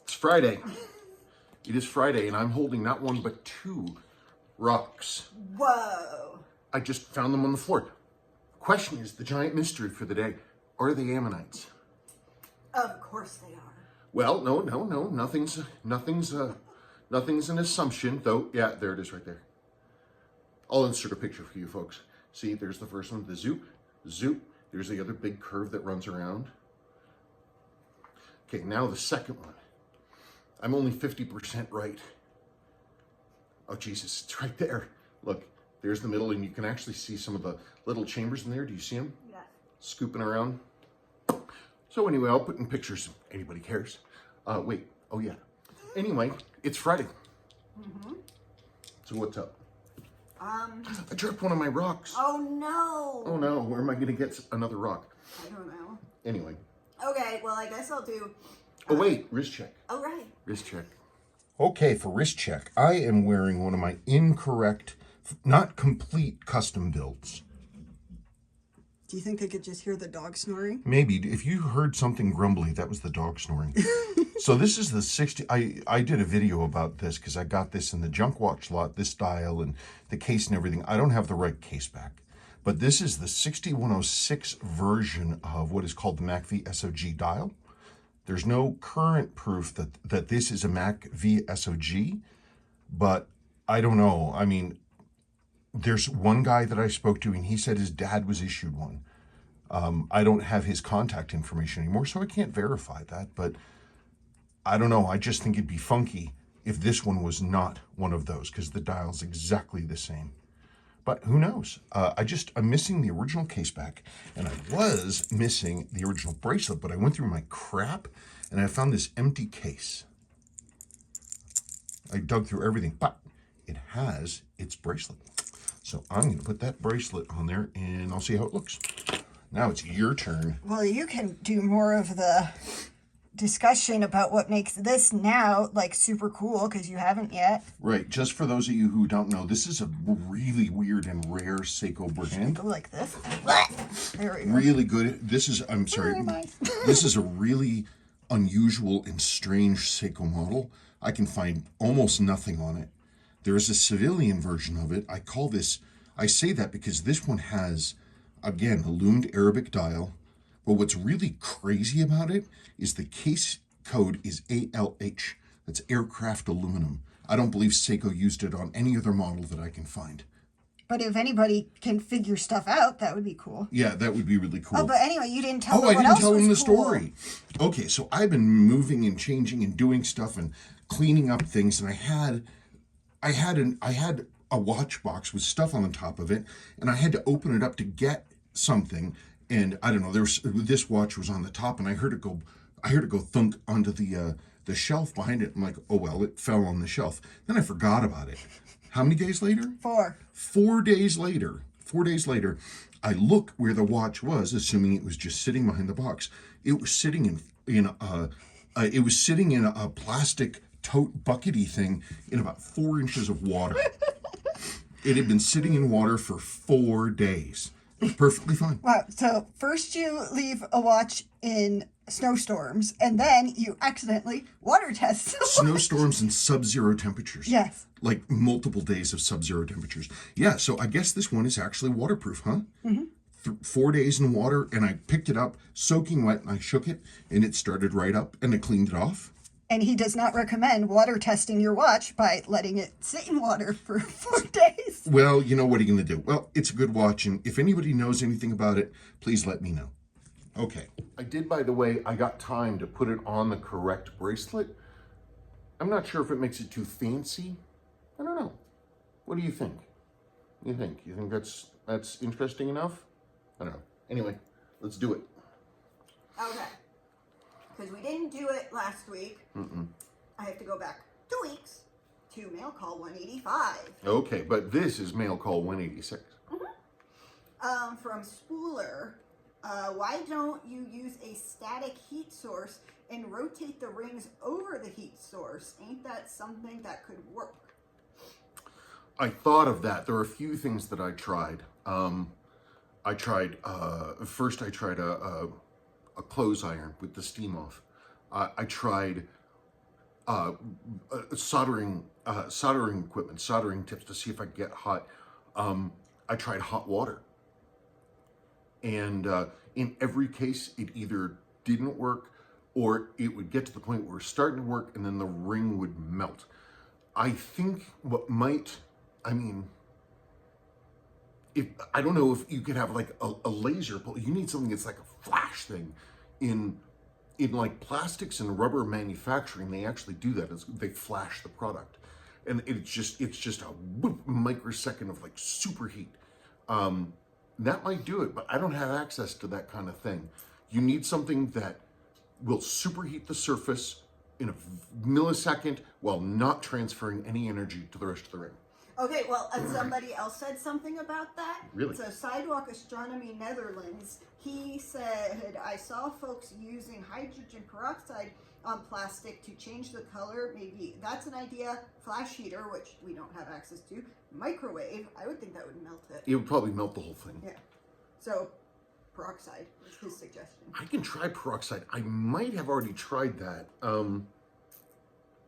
It's Friday. It is Friday, and I'm holding not one but two rocks. Whoa. I just found them on the floor. Question is, the giant mystery for the day, are they ammonites? Of course they are. Well, no. Nothing's an assumption, though. Yeah, there it is right there. I'll insert a picture for you folks. See, there's the first one, the zoop. There's the other big curve that runs around. Okay, now the second one. I'm only 50% right. Oh, Jesus, it's right there. Look, there's the middle, and you can actually see some of the little chambers in there. Do you see them? Yeah. Scooping around. So anyway, I'll put in pictures if anybody cares. Wait, oh yeah. Anyway, it's Friday. Mm-hmm. So what's up? I dropped one of my rocks. Oh no. Oh no, where am I gonna get another rock? I don't know. Anyway. Okay, well I guess I'll do... Oh wait, wrist check. Oh right. Wrist check. Okay, for wrist check, I am wearing one of my incorrect, not complete custom builds. Do you think I could just hear the dog snoring? Maybe. If you heard something grumbly, that was the dog snoring. So this is the 60... I did a video about this because I got this in the junk watch lot, this dial and the case and everything. I don't have the right case back. But this is the 6106 version of what is called the MAC-V SOG dial. There's no current proof that this is a MAC-V SOG, but I don't know. I mean, there's one guy that I spoke to, and he said his dad was issued one. I don't have his contact information anymore, so I can't verify that, but I don't know. I just think it'd be funky if this one was not one of those, because the dial's exactly the same. But who knows? I'm missing the original case back, and I was missing the original bracelet, but I went through my crap, and I found this empty case. I dug through everything, but it has its bracelet. So I'm going to put that bracelet on there, and I'll see how it looks. Now it's your turn. Well, you can do more of the discussion about what makes this now like super cool, because you haven't yet. Right. Just for those of you who don't know, this is a really weird and rare Seiko brand. Go like this. There we go. Really good. This is, I'm sorry, this is a really unusual and strange Seiko model. I can find almost nothing on it. There is a civilian version of it. I say that because this one has, again, a loomed Arabic dial. But what's really crazy about it is the case code is ALH. That's aircraft aluminum. I don't believe Seiko used it on any other model that I can find. But if anybody can figure stuff out, that would be cool. Yeah, that would be really cool. Oh, but anyway, you didn't tell them what else was cool. I didn't tell them the story. Okay, so I've been moving and changing and doing stuff and cleaning up things, and I had a watch box with stuff on the top of it, and I had to open it up to get something. And I don't know, this watch was on the top, and I heard it go thunk onto the shelf behind it. I'm like, oh well, it fell on the shelf. Then I forgot about it. How many days later? 4. 4 days later. 4 days later, I look where the watch was, assuming it was just sitting behind the box. It was sitting in a plastic tote buckety thing in about 4 inches of water. It had been sitting in water for 4 days. It was perfectly fine. Wow. So first you leave a watch in snowstorms, and then you accidentally water test. Snowstorms and sub-zero temperatures. Yes. Like multiple days of sub-zero temperatures. Yeah, so I guess this one is actually waterproof, huh? Mm-hmm. 4 days in water, and I picked it up soaking wet, and I shook it, and it started right up, and I cleaned it off. And he does not recommend water testing your watch by letting it sit in water for 4 days. Well, you know, what are you going to do? Well, it's a good watch, and if anybody knows anything about it, please let me know. Okay. I did, by the way, I got time to put it on the correct bracelet. I'm not sure if it makes it too fancy. I don't know. What do you think? You think that's interesting enough? I don't know. Anyway, let's do it. Okay. Because we didn't do it last week. I have to go back 2 weeks to mail call 185. Okay, but this is mail call 186. From Spooler. Why don't you use a static heat source and rotate the rings over the heat source? Ain't that something that could work? I thought of that. There are a few things that I tried. First I tried a a clothes iron with the steam off. I tried soldering equipment, soldering tips to see if I could get hot. I tried hot water. And in every case, it either didn't work or it would get to the point where it's starting to work and then the ring would melt. I think what might, I mean, I don't know if you could have like a laser pull. You need something that's like a flash thing. In like plastics and rubber manufacturing, they actually do that. They flash the product, and it's just a whoop, microsecond of like superheat. That might do it, but I don't have access to that kind of thing. You need something that will superheat the surface in a millisecond while not transferring any energy to the rest of the ring. Okay, well, somebody else said something about that. Really? So Sidewalk Astronomy Netherlands, he said, I saw folks using hydrogen peroxide on plastic to change the color. Maybe that's an idea. Flash heater, which we don't have access to. Microwave, I would think that would melt it. It would probably melt the whole thing. Yeah. So peroxide was his suggestion. I can try peroxide. I might have already tried that.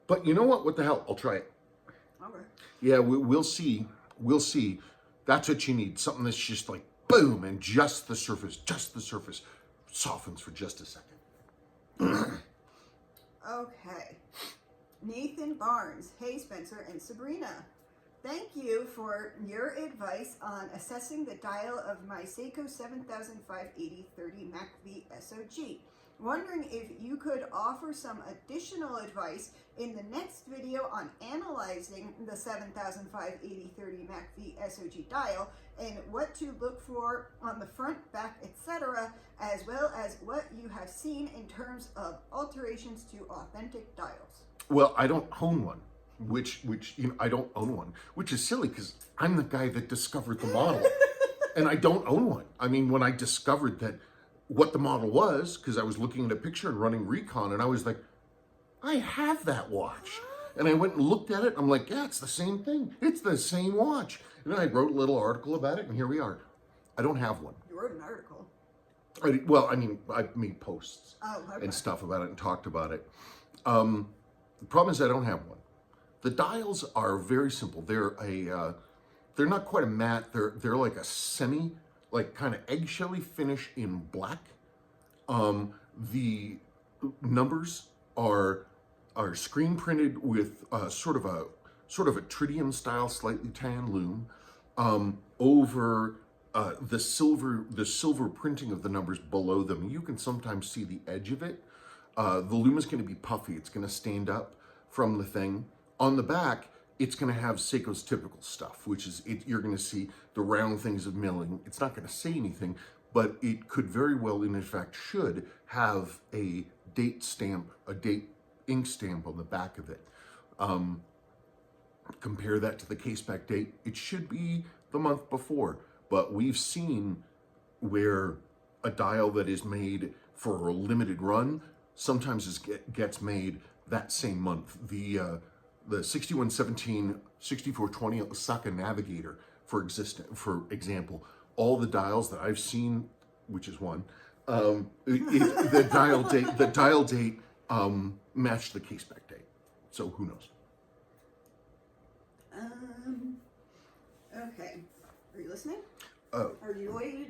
But you know what? What the hell? I'll try it. Okay. Yeah, we'll see. We'll see. That's what you need. Something that's just like boom, and just the surface softens for just a second. Okay. Nathan Barnes. Hey, Spencer and Sabrina. Thank you for your advice on assessing the dial of my Seiko 7580-30 MACV SOG. Wondering if you could offer some additional advice in the next video on analyzing the 7580-30 MACV SOG dial and what to look for on the front, back, etc., as well as what you have seen in terms of alterations to authentic dials. Well, I don't own one, which I don't own one, which is silly because I'm the guy that discovered the model, and I don't own one. I mean, when I discovered that what the model was, because I was looking at a picture and running recon, and I was like, I have that watch. And I went and looked at it. I'm like, yeah, it's the same thing. It's the same watch. And then I wrote a little article about it, and here we are. I don't have one. You wrote an article. I made posts and stuff about it and talked about it. The problem is I don't have one. The dials are very simple. They're not quite a matte. They're like a semi, like kind of eggshelly finish in black. The numbers are screen printed with sort of a tritium style, slightly tan lume over the silver printing of the numbers below them. You can sometimes see the edge of it. The lume is going to be puffy. It's going to stand up from the thing. On the back, it's going to have Seiko's typical stuff, which is you're going to see the round things of milling. It's not going to say anything, but it could very well, and in fact should, have a date stamp, a date ink stamp on the back of it. Compare that to the case back date. It should be the month before, but we've seen where a dial that is made for a limited run sometimes gets made that same month. The 6117 6420 Osaka Navigator, for example, all the dials that I've seen, which is one, the dial date matched the case back date. So who knows? Okay. Are you listening? Oh. Or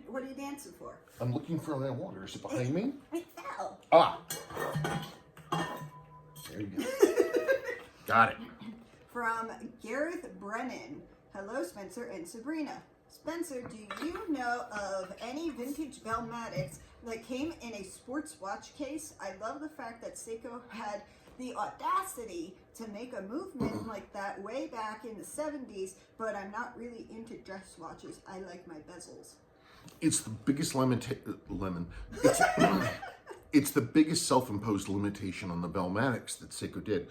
what are you dancing for? I'm looking for my water. Is it behind me? It fell. Ah. There you go. Got it. From Gareth Brennan. Hello, Spencer and Sabrina. Spencer, do you know of any vintage Bellmatics that came in a sports watch case? I love the fact that Seiko had the audacity to make a movement like that way back in the 70s, but I'm not really into dress watches. I like my bezels. It's the biggest It's the biggest self-imposed limitation on the Bellmatics that Seiko did.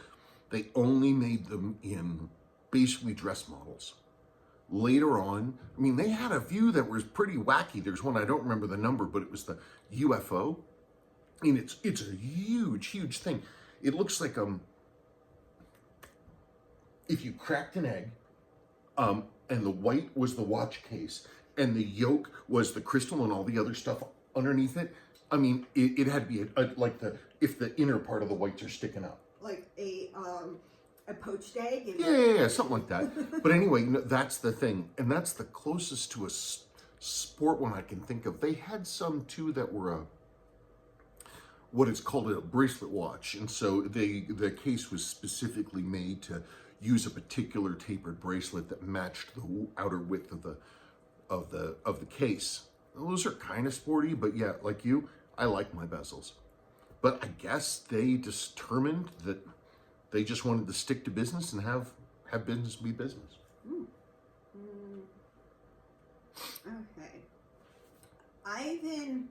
They only made them in basically dress models. Later on, I mean, they had a few that was pretty wacky. There's one, I don't remember the number, but it was the UFO. And it's a huge, huge thing. It looks like if you cracked an egg, and the white was the watch case, and the yolk was the crystal and all the other stuff underneath it, I mean, it had to be like if the inner part of the whites are sticking up. Like a poached egg? Yeah, something like that. But anyway, that's the thing. And that's the closest to a sport one I can think of. They had some, too, that were what is called a bracelet watch. And so the case was specifically made to use a particular tapered bracelet that matched the outer width of the case. Those are kind of sporty, but yeah, like you, I like my bezels. But I guess they determined that they just wanted to stick to business and have business be business. Okay. Ivan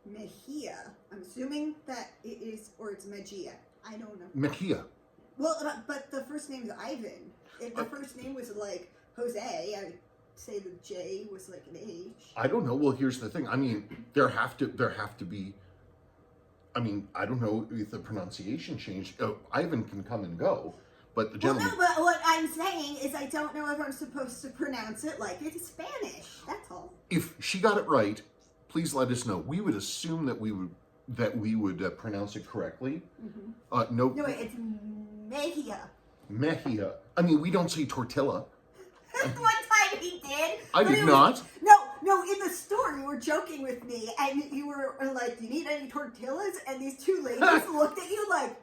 Mejia. I'm assuming that it is, or it's Mejia. I don't know. Mejia. Well, but the first name's Ivan. If the first name was like Jose, I'd say the J was like an H. I don't know. Well, here's the thing. I mean, there have to be. I mean, I don't know if the pronunciation changed. Ivan can come and go, but the gentleman. Well, no, but what I'm saying is I don't know if I'm supposed to pronounce it like it's Spanish. That's all. If she got it right, please let us know. We would assume that we would pronounce it correctly. Mm-hmm. No, wait, it's Mejia. Mejia. I mean, we don't say tortilla. One time he did. I did not. No, in the store you were joking with me and you were like, do you need any tortillas? And these two ladies looked at you like...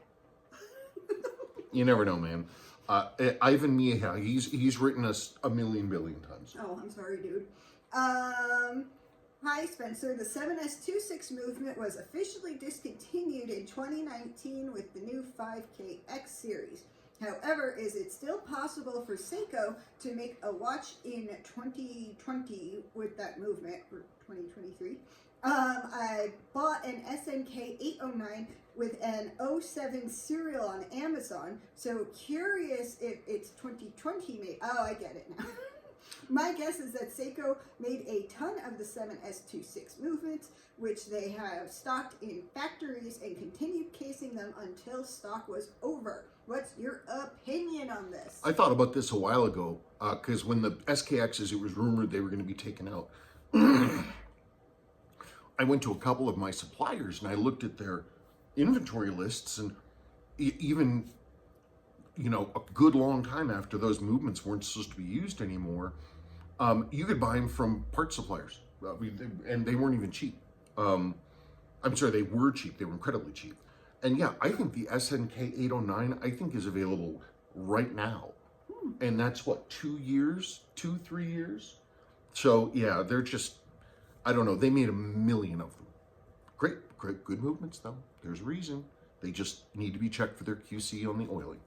You never know, man. Ivan Mejia, he's written us a million billion times. Oh, I'm sorry, dude. Hi, Spencer. The 7S26 movement was officially discontinued in 2019 with the new 5KX series. However, is it still possible for Seiko to make a watch in 2020 with that movement, or 2023? I bought an SNK 809 with an 07 serial on Amazon, so curious if it's 2020 made. Oh, I get it now. My guess is that Seiko made a ton of the 7S26 movements, which they have stocked in factories and continued casing them until stock was over. What's your opinion on this? I thought about this a while ago, because when the SKXs, it was rumored they were going to be taken out. I went to a couple of my suppliers and I looked at their inventory lists, and even, you know, a good long time after those movements weren't supposed to be used anymore, you could buy them from part suppliers, and they weren't even cheap. I'm sorry, they were cheap. They were incredibly cheap. And yeah, I think the SNK 809, I think, is available right now. And that's what, 3 years? So yeah, they're just, I don't know, they made a million of them. Great, good movements though. There's a reason. They just need to be checked for their QC on the oiling.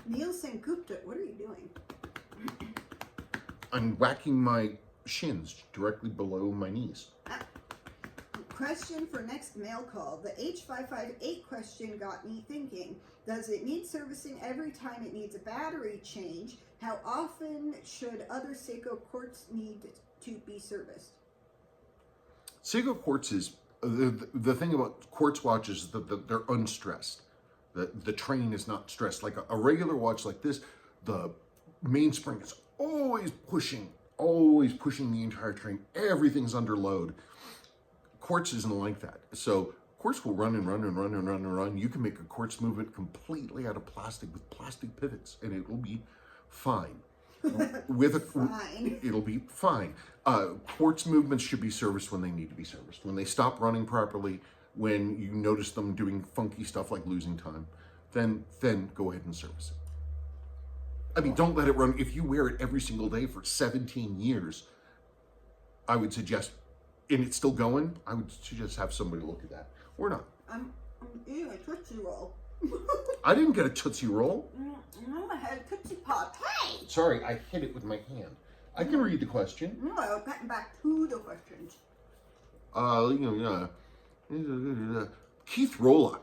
Nielsen Gupta, what are you doing? I'm whacking my shins directly below my knees. Question for next mail call. The H558 question got me thinking. Does it need servicing every time it needs a battery change? How often should other Seiko quartz need to be serviced? Seiko quartz is, the thing about quartz watches is that they're unstressed. The train is not stressed. Like a regular watch like this, the mainspring is always pushing the entire train. Everything's under load. Quartz isn't like that. So quartz will run and run and run and run and run. You can make a quartz movement completely out of plastic with plastic pivots, and it will be fine. It'll be fine. Quartz movements should be serviced when they need to be serviced. When they stop running properly, when you notice them doing funky stuff like losing time, then go ahead and service it. I mean, don't let it run. If you wear it every single day for 17 years, I would suggest, and it's still going, I would suggest have somebody look at that. Or not. I'm eating a Tootsie Roll. I didn't get a Tootsie Roll. No, I had a Tootsie Pop. Hey! Sorry, I hit it with my hand. I can read the question. No, I'm getting back to the questions. Keith Rolla,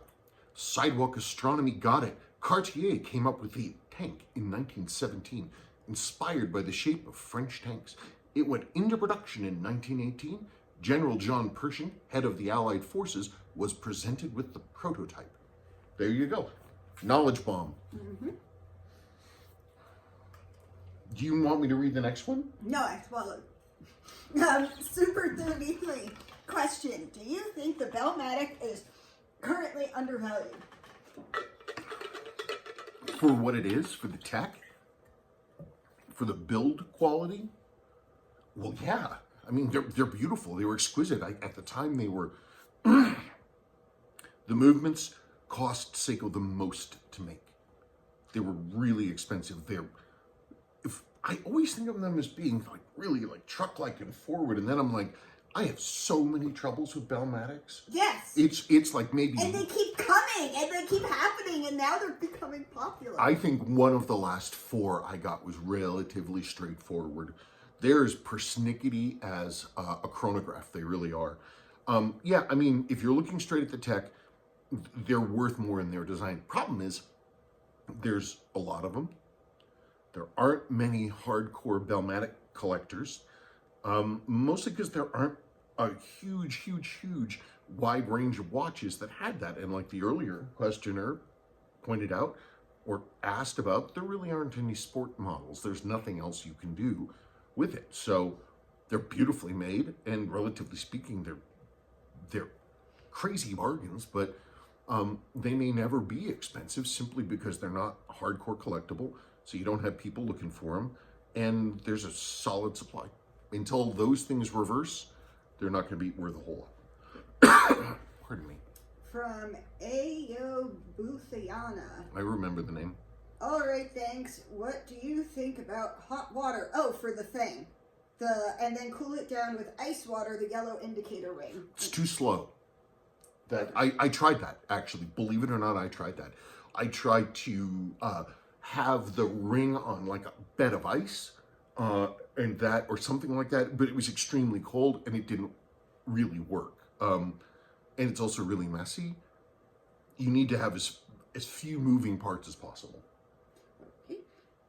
Sidewalk Astronomy got it. Cartier came up with the tank in 1917, inspired by the shape of French tanks. It went into production in 1918. General John Pershing, head of the Allied forces, was presented with the prototype. There you go. Knowledge bomb. Mm-hmm. Do you want me to read the next one? No, I swallowed. Super 33. Question: do you think the Bellmatic is currently undervalued? For what it is, for the tech, for the build quality, well, yeah. I mean, they're beautiful. They were exquisite. At the time, they were. The movements cost Seiko the most to make. They were really expensive. I always think of them as being like really like truck-like and forward, and then I'm like, I have so many troubles with Bellmatics. Yes. It's like maybe. And they keep coming, and they keep happening, and now they're becoming popular. I think one of the last 4 I got was relatively straightforward. They're as persnickety as a chronograph. They really are. Yeah, I mean, if you're looking straight at the tech, they're worth more in their design. Problem is, there's a lot of them. There aren't many hardcore Bellmatic collectors, mostly because there aren't a huge wide range of watches that had that. And like the earlier questioner pointed out or asked about, there really aren't any sport models. There's nothing else you can do with it. So they're beautifully made, and relatively speaking, they're crazy bargains, but they may never be expensive simply because they're not hardcore collectible, so you don't have people looking for them, and there's a solid supply. Until those things reverse, they're not going to be worth a whole lot. Pardon me. From Ayo Buthiana. I remember the name. All right, thanks. What do you think about hot water? Oh, for the thing. And then cool it down with ice water, the yellow indicator ring. It's too slow. I tried that, actually. Believe it or not, I tried that. I tried to have the ring on like a bed of ice and that, or something like that, but it was extremely cold and it didn't really work. And it's also really messy. You need to have as few moving parts as possible. Okay.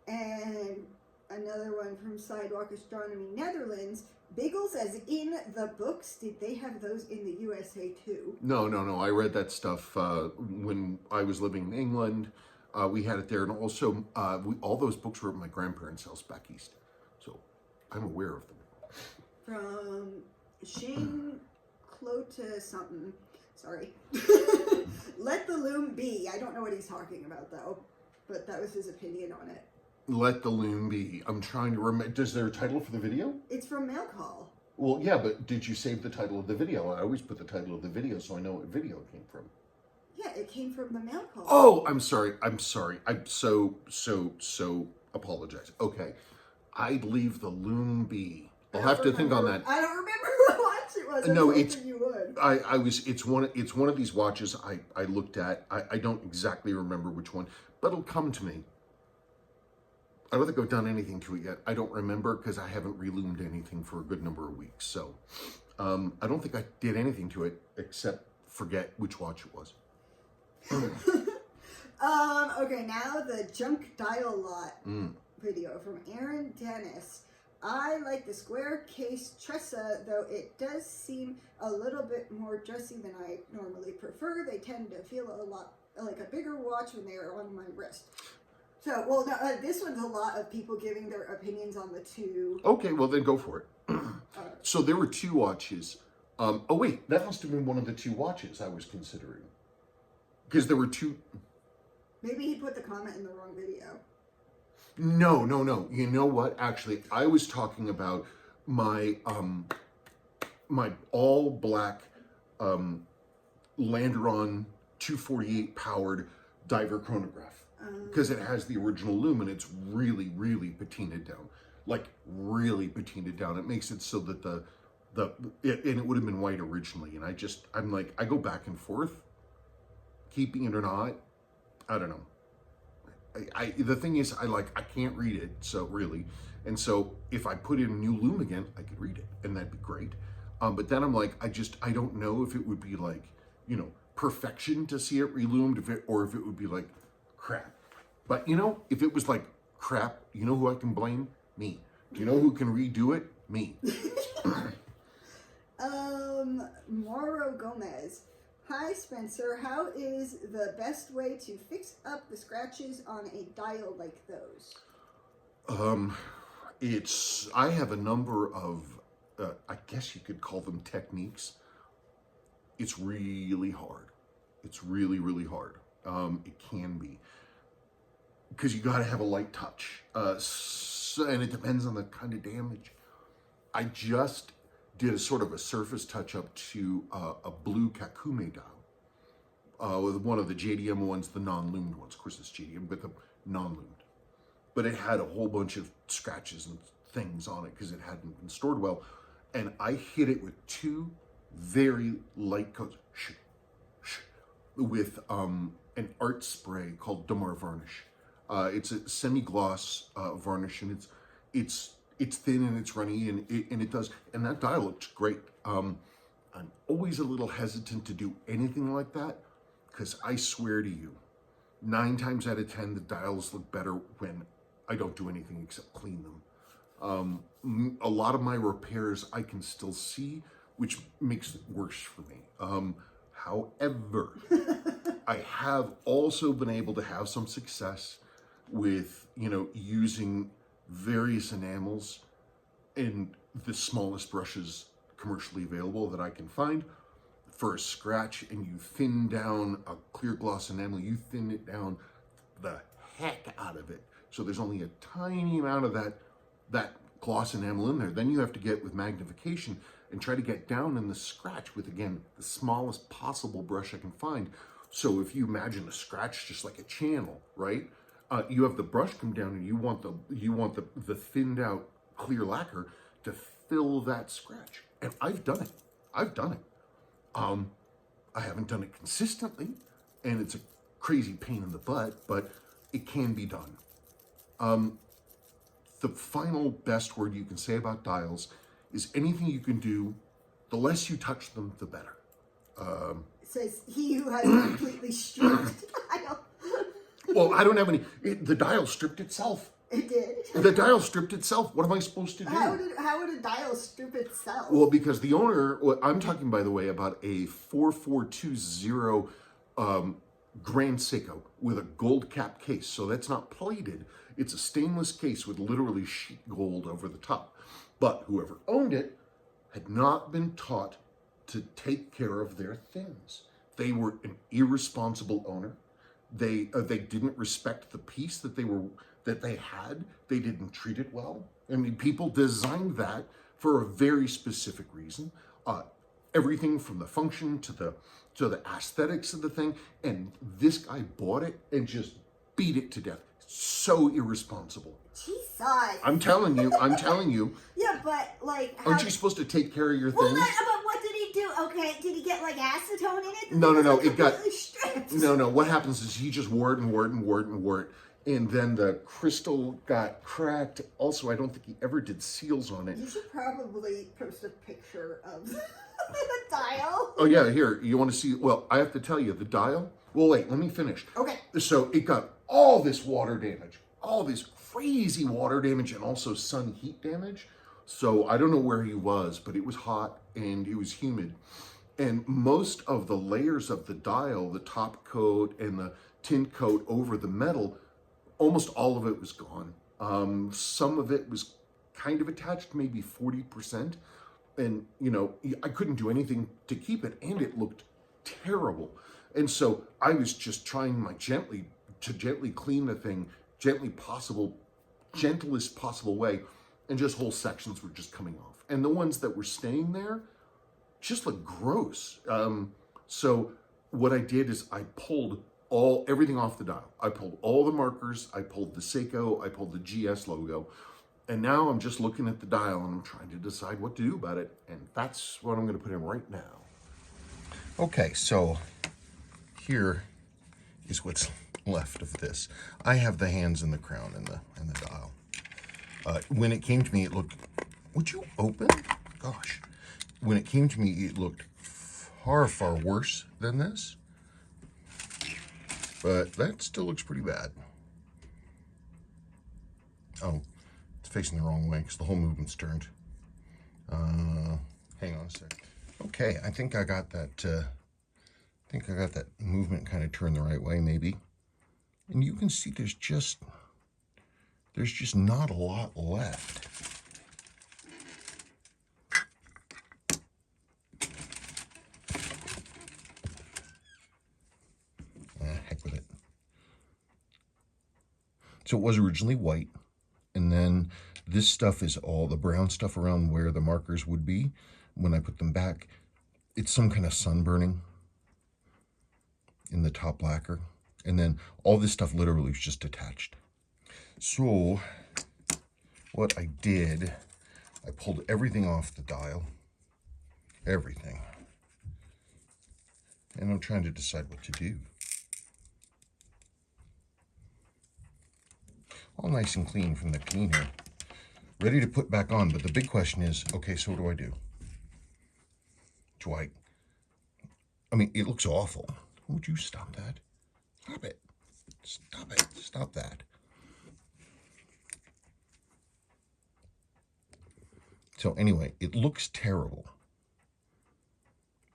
And another one from Sidewalk Astronomy Netherlands. Bagels as in the books, did they have those in the USA too? No. I read that stuff when I was living in England. We had it there, and also all those books were at my grandparents' house back east. So I'm aware of them. From Shane Clota something. Sorry. Let the loom be. I don't know what he's talking about though, but that was his opinion on it. Let the loom be. I'm trying to remember. Is there a title for the video? It's from Mail Call. Well, yeah, but did you save the title of the video? I always put the title of the video so I know what video it came from. Yeah, it came from the Mail Call. Oh, I'm sorry. I'm so apologize. Okay. I'd leave the loom be. I'll have to think on that. I don't remember what watch it was. No, it's you would. it's one of these watches I looked at. I don't exactly remember which one, but it'll come to me. I don't think I've done anything to it yet. I don't remember because I haven't reloomed anything for a good number of weeks. So I don't think I did anything to it except forget which watch it was. Okay, now the junk dial lot video from Aaron Dennis. I like the square case Tressa, though it does seem a little bit more dressy than I normally prefer. They tend to feel a lot like a bigger watch when they are on my wrist. So, well, no, this one's a lot of people giving their opinions on the two. Okay, well then go for it. So there were 2 watches. Oh wait, that must have been one of the 2 watches I was considering. Because there were 2. Maybe he put the comment in the wrong video. No. You know what? Actually, I was talking about my my all black Landeron 248 powered diver chronograph. Because it has the original lume and it's really patinaed down. Like really patinaed down. It makes it so that and it would have been white originally. And I'm like, I go back and forth, keeping it or not. I don't know. The thing is, I can't read it, so really. And so if I put in a new lume again, I could read it and that'd be great. But then I'm like, I don't know if it would be like, perfection to see it relumed, or if it would be like crap. But if it was like crap, you know who I can blame? Me. Do you know who can redo it? Me. Mauro Gomez. Hi Spencer, how is the best way to fix up the scratches on a dial like those? I have a number of, I guess you could call them techniques. it's really hard. It's really, really hard. It can be. Because you got to have a light touch. And it depends on the kind of damage. I just did a sort of a surface touch up to a blue Kakume dial. With one of the JDM ones, the non-lumed ones. Of course, it's JDM, but the non-lumed. But it had a whole bunch of scratches and things on it because it hadn't been stored well. And I hit it with 2 very light coats with an art spray called Damar Varnish. It's a semi-gloss varnish, and it's thin and it's runny, and it does. And that dial looks great. I'm always a little hesitant to do anything like that because I swear to you, 9 times out of 10, the dials look better when I don't do anything except clean them. A lot of my repairs I can still see, which makes it worse for me. However, I have also been able to have some success with, using various enamels in the smallest brushes commercially available that I can find for a scratch, and you thin down a clear gloss enamel, you thin it down the heck out of it. So there's only a tiny amount of that gloss enamel in there. Then you have to get with magnification and try to get down in the scratch with, again, the smallest possible brush I can find. So if you imagine a scratch just like a channel, right? You have the brush come down, and you want the thinned out clear lacquer to fill that scratch. And I've done it. I haven't done it consistently, and it's a crazy pain in the butt, but it can be done. The final best word you can say about dials is anything you can do, the less you touch them, the better. Says he who has completely stripped dial. Well, I don't have any. The dial stripped itself. It did. The dial stripped itself. What am I supposed to do? How would a dial strip itself? Well, because the owner, I'm talking, by the way, about a 4420 Grand Seiko with a gold cap case. So that's not plated. It's a stainless case with literally sheet gold over the top. But whoever owned it had not been taught to take care of their things. They were an irresponsible owner. They didn't respect the piece that they had. They didn't treat it well. I mean, people designed that for a very specific reason. Everything from the function to the aesthetics of the thing. And this guy bought it and just beat it to death. So irresponsible. Jesus. I'm telling you. Yeah, but aren't you supposed to take care of your well, things? but what did he do? Okay, did he get acetone in it? No. It got stripped. No. What happens is he just wore it, and then the crystal got cracked. Also, I don't think he ever did seals on it. You should probably post a picture of the dial. Oh yeah, here, you want to see? Well, I have to tell you, the dial. Well, wait, let me finish. Okay. So it got all this water damage, all this crazy water damage, and also sun heat damage. So I don't know where he was, but it was hot and it was humid. And most of the layers of the dial, the top coat and the tint coat over the metal, almost all of it was gone. Some of it was kind of attached, maybe 40%. And, I couldn't do anything to keep it, and it looked terrible. And so I was just trying my gently clean the thing, gentlest possible way, and just whole sections were just coming off. And the ones that were staying there just looked gross. So what I did is I pulled everything off the dial. I pulled all the markers, I pulled the Seiko, I pulled the GS logo, and now I'm just looking at the dial and I'm trying to decide what to do about it. And that's what I'm going to put in right now. Okay, so here is what's left of this. I have the hands and the crown and the dial. When it came to me, it looked, would you open? Gosh. When it came to me, it looked far, far worse than this. But that still looks pretty bad. Oh, it's facing the wrong way because the whole movement's turned. Hang on a sec. Okay, I think I got that. Movement kind of turned the right way, maybe. And you can see there's just not a lot left. So it was originally white, and then this stuff is all the brown stuff around where the markers would be. When I put them back, it's some kind of sunburning in the top lacquer. And then all this stuff literally was just attached. So what I did, I pulled everything off the dial. Everything. And I'm trying to decide what to do. All nice and clean from the cleaner. Ready to put back on, but the big question is, okay, so what do? I mean, it looks awful. Would you stop that? Stop it. Stop it. Stop that. So anyway, it looks terrible.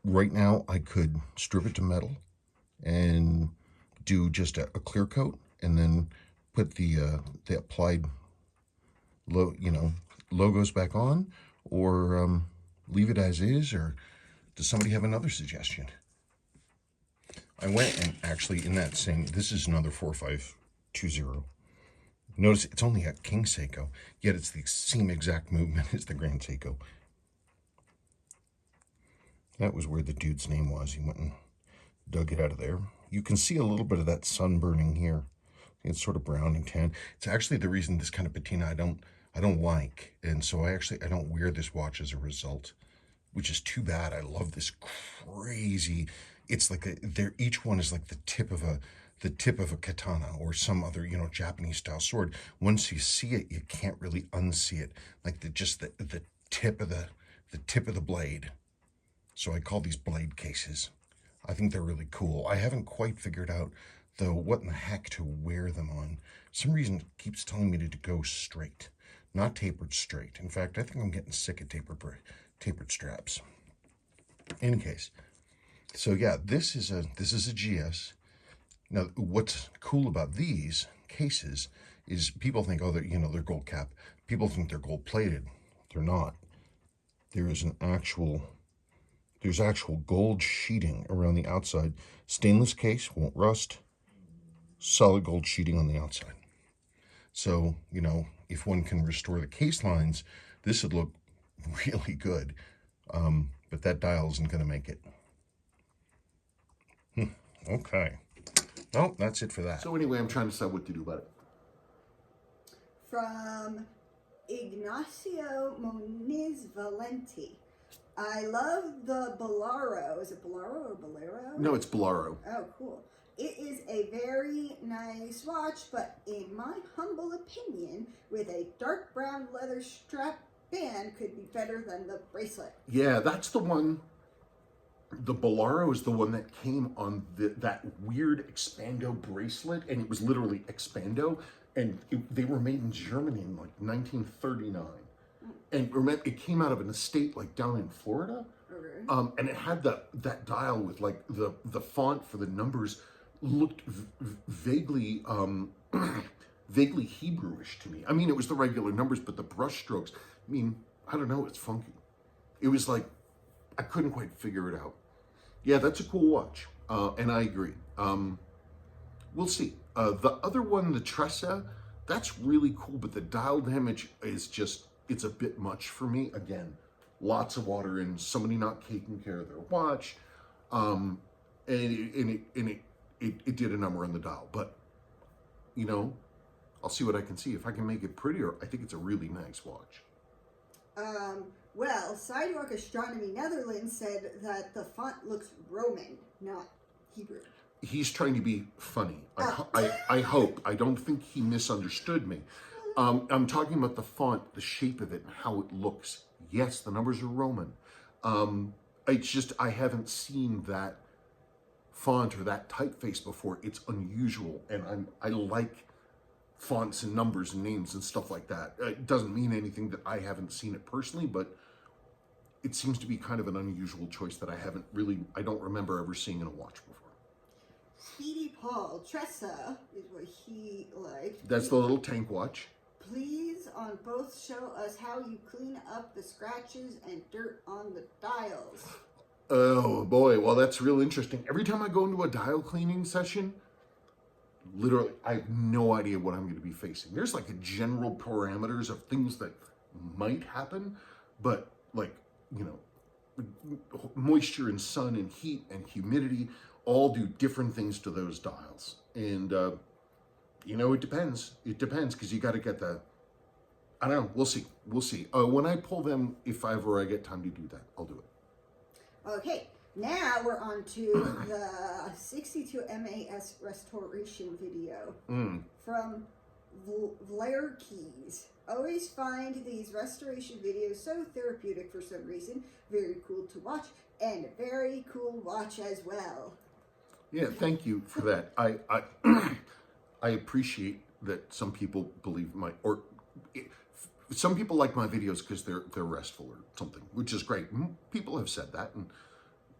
Right now, I could strip it to metal and do just a clear coat, and then put the applied logos back on, or leave it as is. Or does somebody have another suggestion? I went and actually in that same, this is another 4520. Notice it's only a King Seiko, yet it's the same exact movement as the Grand Seiko. That was where the dude's name was. He went and dug it out of there. You can see a little bit of that sun burning here. It's sort of brown and tan. It's actually the reason this kind of patina I don't like, and so I don't wear this watch as a result, which is too bad. I love this crazy. It's like each one is like the tip of a katana or some other Japanese style sword. Once you see it, you can't really unsee it. Like the tip of the blade. So I call these blade cases. I think they're really cool. I haven't quite figured out though what in the heck to wear them on. Some reason it keeps telling me to go straight, not tapered straight. In fact, I think I'm getting sick of tapered straps. In any case, so yeah, this is a GS. Now, what's cool about these cases is people think, oh, they're gold cap. People think they're gold plated. They're not. There's actual gold sheeting around the outside. Stainless case, won't rust. Solid gold sheeting on the outside. So, if one can restore the case lines, this would look really good. But that dial isn't going to make it. Okay. Well, that's it for that. So anyway, I'm trying to decide what to do about it. From Ignacio Moniz Valenti. I love the Bolero. Is it Bolero or Bolero? No, it's Bolero. Oh, cool. It is a very nice watch, but in my humble opinion, with a dark brown leather strap band could be better than the bracelet. Yeah, that's the one. The Bolero is the one that came on that weird Expando bracelet, and it was literally Expando, and they were made in Germany in like 1939. And remember, it came out of an estate like down in Florida. Okay. And it had that dial with like the font for the numbers looked vaguely vaguely Hebrewish to me. I mean, it was the regular numbers, but the brush strokes, I mean, I don't know, it's funky. It was like, I couldn't quite figure it out. Yeah, that's a cool watch, and I agree. We'll see. The other one, the Tressa, that's really cool, but the dial damage is just, it's a bit much for me. Again, lots of water and somebody not taking care of their watch, and it did a number on the dial. But, I'll see what I can see. If I can make it prettier, I think it's a really nice watch. Well, Sidewalk Astronomy Netherlands said that the font looks Roman, not Hebrew. He's trying to be funny. I hope. I don't think he misunderstood me. I'm talking about the font, the shape of it, and how it looks. Yes, the numbers are Roman. It's just I haven't seen that font or that typeface before. It's unusual, and I like fonts and numbers and names and stuff like that. It doesn't mean anything that I haven't seen it personally, but it seems to be kind of an unusual choice that I don't remember ever seeing in a watch before. Speedy Paul, Tressa is what he liked. That's the little tank watch. Please, on both, show us how you clean up the scratches and dirt on the dials. Oh boy, well that's real interesting. Every time I go into a dial cleaning session, literally, I have no idea what I'm going to be facing. There's like a general parameters of things that might happen, but like, you know, moisture and sun and heat and humidity all do different things to those dials. And, you know, it depends. It depends because you got to get the, I don't know. We'll see. We'll see. When I pull them, if ever I get time to do that, I'll do it. Okay. Now we're on to the 62 MAS restoration video from Vlair Keys. Always find these restoration videos so therapeutic for some reason. Very cool to watch and very cool watch as well. Yeah, thank you for that. I I appreciate that some people believe some people like my videos because they're restful or something, which is great. People have said that, and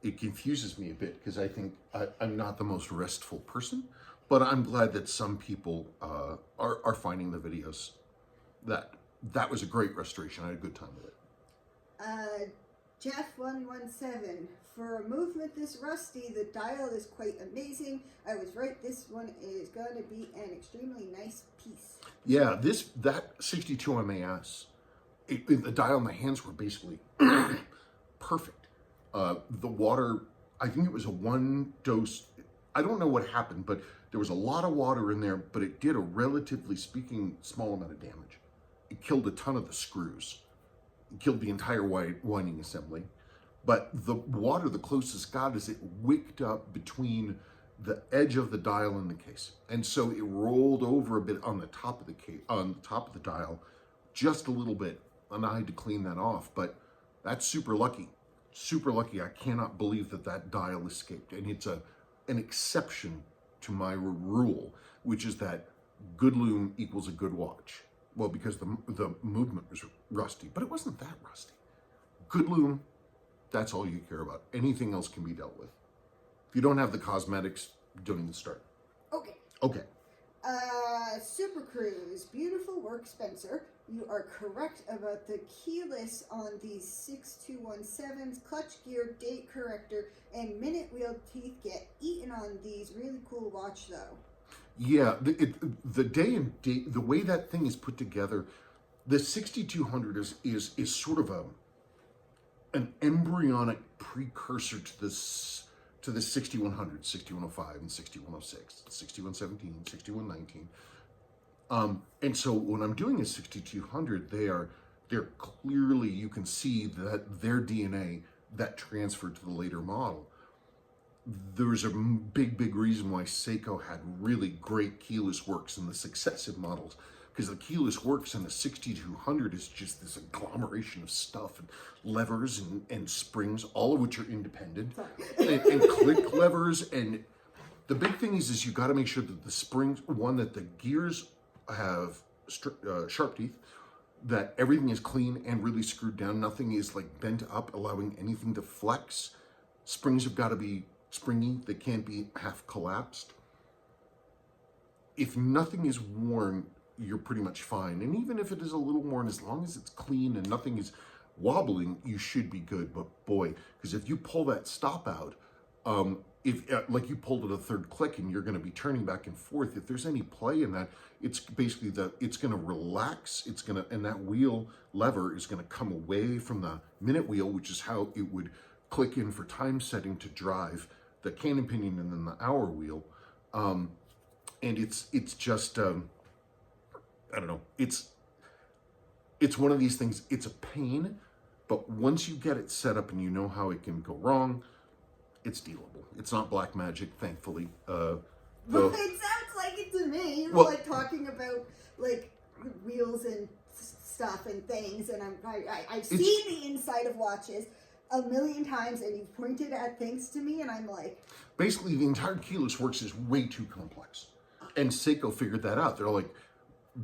it confuses me a bit because I think I'm not the most restful person, but I'm glad that some people are finding the videos that was a great restoration. I had a good time with it. Jeff117, for a movement this rusty, the dial is quite amazing. I was right, this one is going to be an extremely nice piece. Yeah, that 62 MAS, the dial in my hands were basically perfect. The water, I think it was a one dose, I don't know what happened, but there was a lot of water in there, but it did a relatively speaking small amount of damage. It killed a ton of the screws. It killed the entire winding assembly. But the water, the closest got is it wicked up between the edge of the dial and the case. And so it rolled over a bit on the top of the case, on the top of the dial, just a little bit. And I had to clean that off, but that's super lucky. Super lucky. I cannot believe that dial escaped. And it's an exception to my rule, which is that good lume equals a good watch. Well, because the movement was rusty, but it wasn't that rusty. Good lume, that's all you care about. Anything else can be dealt with. If you don't have the cosmetics, don't even start. Okay. Okay. Super Cruise, beautiful work, Spencer. You are correct about the keyless on these 6217s. Clutch gear, date corrector, and minute wheel teeth get eaten on these. Really cool watch, though. Yeah, the day and date, the way that thing is put together, the 6200 is sort of an embryonic precursor to the 6100, 6105, and 6106, 6117, 6119. And so when I'm doing a 6200, they're clearly, you can see that their DNA that transferred to the later model. There's a big reason why Seiko had really great keyless works in the successive models, because the keyless works in the 6200 is just this agglomeration of stuff and levers and springs, all of which are independent, and click levers. And the big thing is you got to make sure that the springs, that the gears have sharp teeth, that everything is clean and really screwed down. Nothing is like bent up, allowing anything to flex. Springs have got to be springy. They can't be half collapsed. If nothing is worn, you're pretty much fine. And even if it is a little worn, as long as it's clean and nothing is wobbling, you should be good. But boy, because if you pull that stop out, if like you pulled it a third click and you're going to be turning back and forth, if there's any play in that, it's basically it's going to relax. And that wheel lever is going to come away from the minute wheel, which is how it would click in for time setting to drive the cannon pinion and then the hour wheel. And it's just, I don't know. It's one of these things. It's a pain, but once you get it set up and you know how it can go wrong, it's dealable. It's not black magic, thankfully. Well, it sounds like it to me. You're like talking about like wheels and stuff and things, and I've seen the inside of watches a million times, and you've pointed at things to me, and I'm like, basically the entire keyless works is way too complex, and Seiko figured that out. They're like,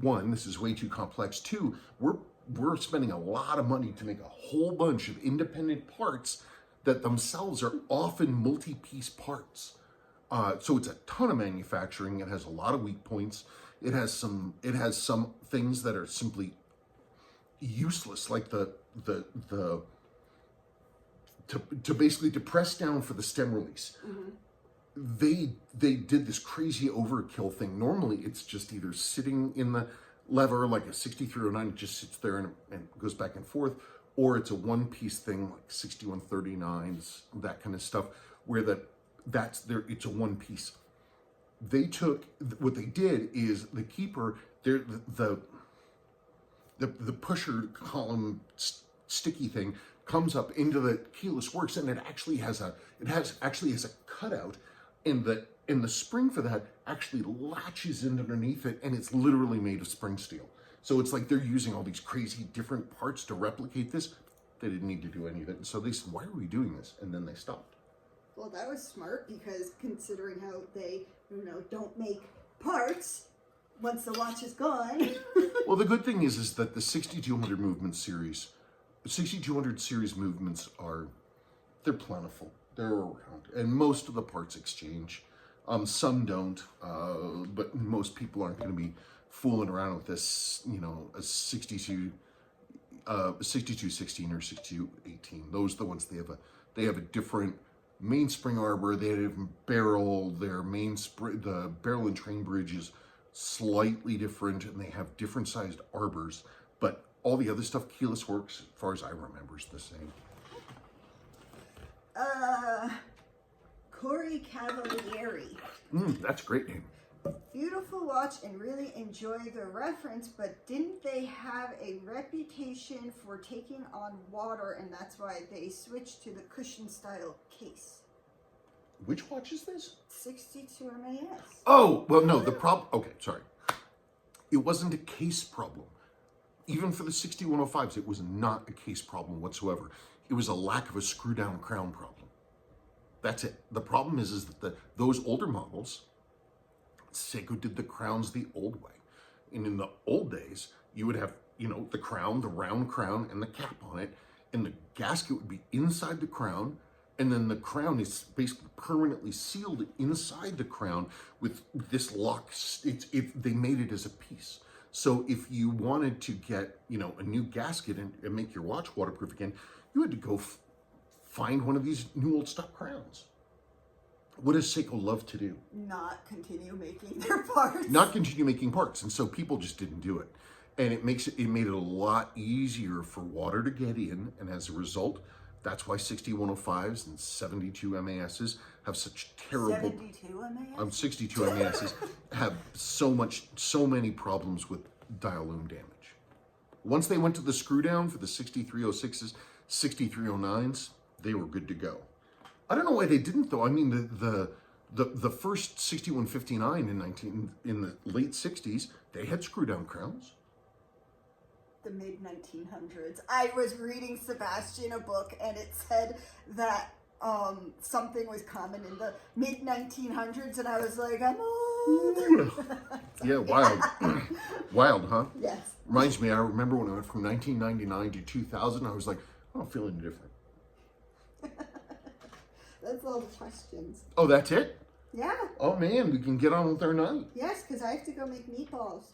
one, this is way too complex. Two, we're spending a lot of money to make a whole bunch of independent parts that themselves are often multi-piece parts. So it's a ton of manufacturing. It has a lot of weak points. It has some things that are simply useless, like to basically press down for the stem release. they did this crazy overkill thing. Normally, it's just either sitting in the lever like a 6309, it just sits there and goes back and forth, or it's a one-piece thing like 6139s, that kind of stuff, where it's a one piece. They took, what they did is the keeper, the pusher column sticky thing comes up into the keyless works, and it actually has a cutout, and the spring for that actually latches in underneath it, and it's literally made of spring steel. So it's like they're using all these crazy different parts to replicate this. They didn't need to do any of it. And so they said, why are we doing this? And then they stopped. Well, that was smart, because considering how they, don't make parts once the watch is gone. Well, the good thing is that the 6200 movement series, the 6200 series movements they're plentiful. They're around. And most of the parts exchange. Some don't, but most people aren't going to be fooling around with this, a 6216 or 6218. Those are the ones they have a different mainspring arbor, they have a different barrel, the barrel and train bridge is slightly different, and they have different sized arbors, but all the other stuff, keyless works, as far as I remember, is the same. Corey Cavalieri. That's a great name. Beautiful watch and really enjoy the reference, but didn't they have a reputation for taking on water, and that's why they switched to the cushion style case? Which watch is this? 62 MAS. Oh, well, no, the problem, okay, sorry. It wasn't a case problem. Even for the 6105s, it was not a case problem whatsoever. It was a lack of a screw down crown problem. That's it. The problem is that those older models, Seiko did the crowns the old way. And in the old days, you would have, the crown, the round crown, and the cap on it, and the gasket would be inside the crown, and then the crown is basically permanently sealed inside the crown with this lock. They made it as a piece. So if you wanted to get, a new gasket and make your watch waterproof again, you had to go find one of these new old stock crowns. What does Seiko love to do? Not continue making their parts. Not continue making parts, and so people just didn't do it. And it made it a lot easier for water to get in, and as a result, that's why 6105s and 72 MASs have such terrible... 72 MAS? 62 MASs have so many problems with dial loom damage. Once they went to the screw down for the 6306s, 6309s, they were good to go. I don't know why they didn't, though. I mean, the first 6159 in the late 60s, they had screw down crowns. The mid-1900s. I was reading Sebastian a book, and it said that something was common in the mid-1900s, and I was like, I'm old. Yeah, wild. Wild, huh? Yes. Reminds me, I remember when I went from 1999 to 2000, I was like, I don't feel any different. That's all the questions. Oh, that's it? Yeah. Oh, man, we can get on with our night. Yes, because I have to go make meatballs.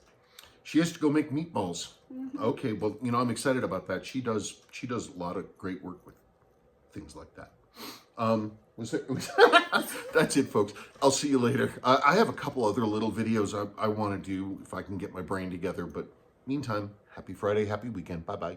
She has to go make meatballs. Mm-hmm. Okay, well, I'm excited about that. She does a lot of great work with things like that. That's it, folks. I'll see you later. I have a couple other little videos I want to do if I can get my brain together. But meantime, happy Friday, happy weekend. Bye-bye.